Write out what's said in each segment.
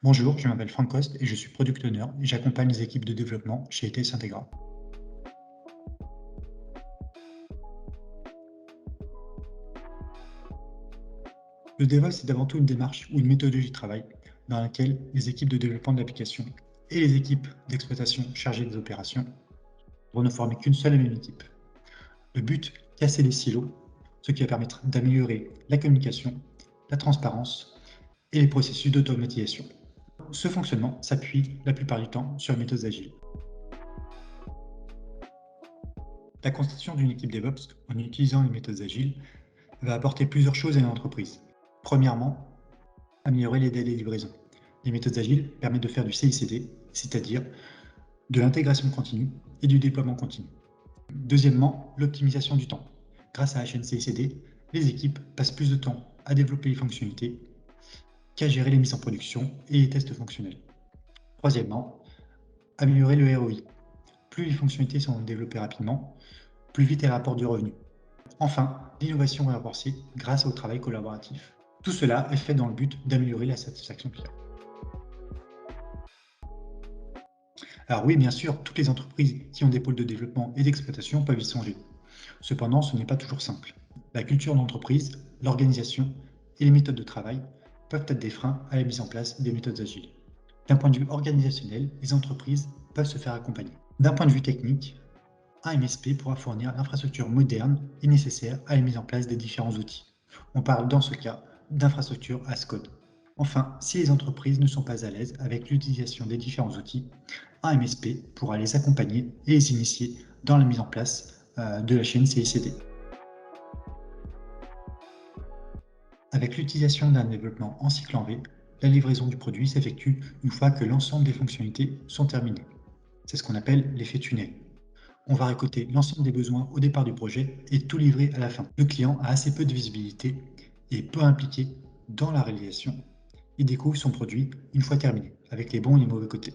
Bonjour, je m'appelle Franck Coste et je suis Product Owner et j'accompagne les équipes de développement chez ETS Integra. Le DevOps, c'est avant tout une démarche ou une méthodologie de travail dans laquelle les équipes de développement de l'application et les équipes d'exploitation chargées des opérations vont ne former qu'une seule et même équipe. Le but, casser les silos, ce qui va permettre d'améliorer la communication, la transparence et les processus d'automatisation. Ce fonctionnement s'appuie la plupart du temps sur les méthodes agiles. La constitution d'une équipe DevOps en utilisant les méthodes agiles va apporter plusieurs choses à une entreprise. Premièrement, améliorer les délais de livraison. Les méthodes agiles permettent de faire du CI/CD, c'est-à-dire de l'intégration continue et du déploiement continu. Deuxièmement, l'optimisation du temps. Grâce à la chaîne CI/CD, les équipes passent plus de temps à développer les fonctionnalités qu'à gérer les mises en production et les tests fonctionnels. Troisièmement, améliorer le ROI. Plus les fonctionnalités sont développées rapidement, plus vite elles rapportent du revenu. Enfin, l'innovation est renforcée grâce au travail collaboratif. Tout cela est fait dans le but d'améliorer la satisfaction client. Alors oui, bien sûr, toutes les entreprises qui ont des pôles de développement et d'exploitation peuvent y songer. Cependant, ce n'est pas toujours simple. La culture d'entreprise, l'organisation et les méthodes de travail peuvent être des freins à la mise en place des méthodes agiles. D'un point de vue organisationnel, les entreprises peuvent se faire accompagner. D'un point de vue technique, un MSP pourra fournir l'infrastructure moderne et nécessaire à la mise en place des différents outils. On parle dans ce cas d'infrastructure as code. Enfin, si les entreprises ne sont pas à l'aise avec l'utilisation des différents outils, un MSP pourra les accompagner et les initier dans la mise en place de la chaîne CI/CD. Avec l'utilisation d'un développement en cycle en V, la livraison du produit s'effectue une fois que l'ensemble des fonctionnalités sont terminées. C'est ce qu'on appelle l'effet tunnel. On va récolter l'ensemble des besoins au départ du projet et tout livrer à la fin. Le client a assez peu de visibilité et peu impliqué dans la réalisation. Il découvre son produit une fois terminé, avec les bons et les mauvais côtés.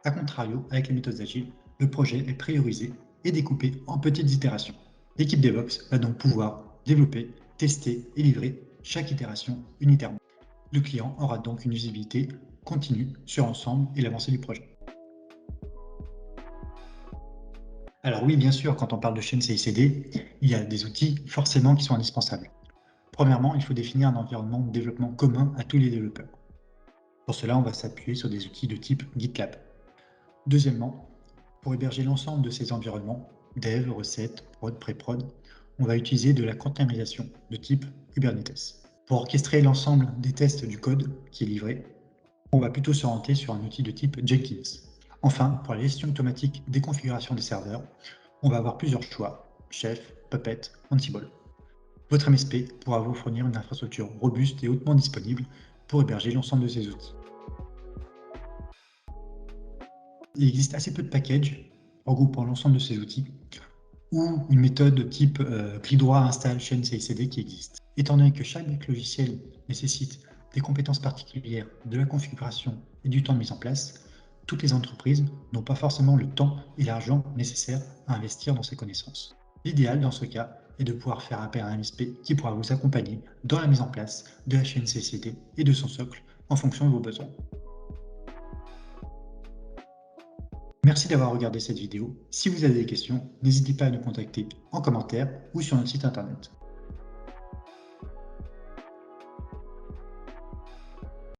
A contrario, avec les méthodes agiles, le projet est priorisé et découpé en petites itérations. L'équipe DevOps va donc pouvoir développer, tester et livrer chaque itération unitairement. Le client aura donc une visibilité continue sur l'ensemble et l'avancée du projet. Alors oui, bien sûr, quand on parle de chaîne CI/CD, il y a des outils forcément qui sont indispensables. Premièrement, il faut définir un environnement de développement commun à tous les développeurs. Pour cela, on va s'appuyer sur des outils de type GitLab. Deuxièmement, pour héberger l'ensemble de ces environnements, dev, recettes, prod, pré-prod, on va utiliser de la containerisation de type Kubernetes. Pour orchestrer l'ensemble des tests du code qui est livré, on va plutôt s'orienter sur un outil de type Jenkins. Enfin, pour la gestion automatique des configurations des serveurs, on va avoir plusieurs choix, Chef, Puppet, Ansible. Votre MSP pourra vous fournir une infrastructure robuste et hautement disponible pour héberger l'ensemble de ces outils. Il existe assez peu de packages regroupant l'ensemble de ces outils ou une méthode de type clic droit install chaîne CI/CD qui existe. Étant donné que chaque logiciel nécessite des compétences particulières, de la configuration et du temps de mise en place, toutes les entreprises n'ont pas forcément le temps et l'argent nécessaires à investir dans ces connaissances. L'idéal dans ce cas est de pouvoir faire appel à un MSP qui pourra vous accompagner dans la mise en place de la chaîne CI/CD et de son socle en fonction de vos besoins. Merci d'avoir regardé cette vidéo. Si vous avez des questions, n'hésitez pas à nous contacter en commentaire ou sur notre site internet.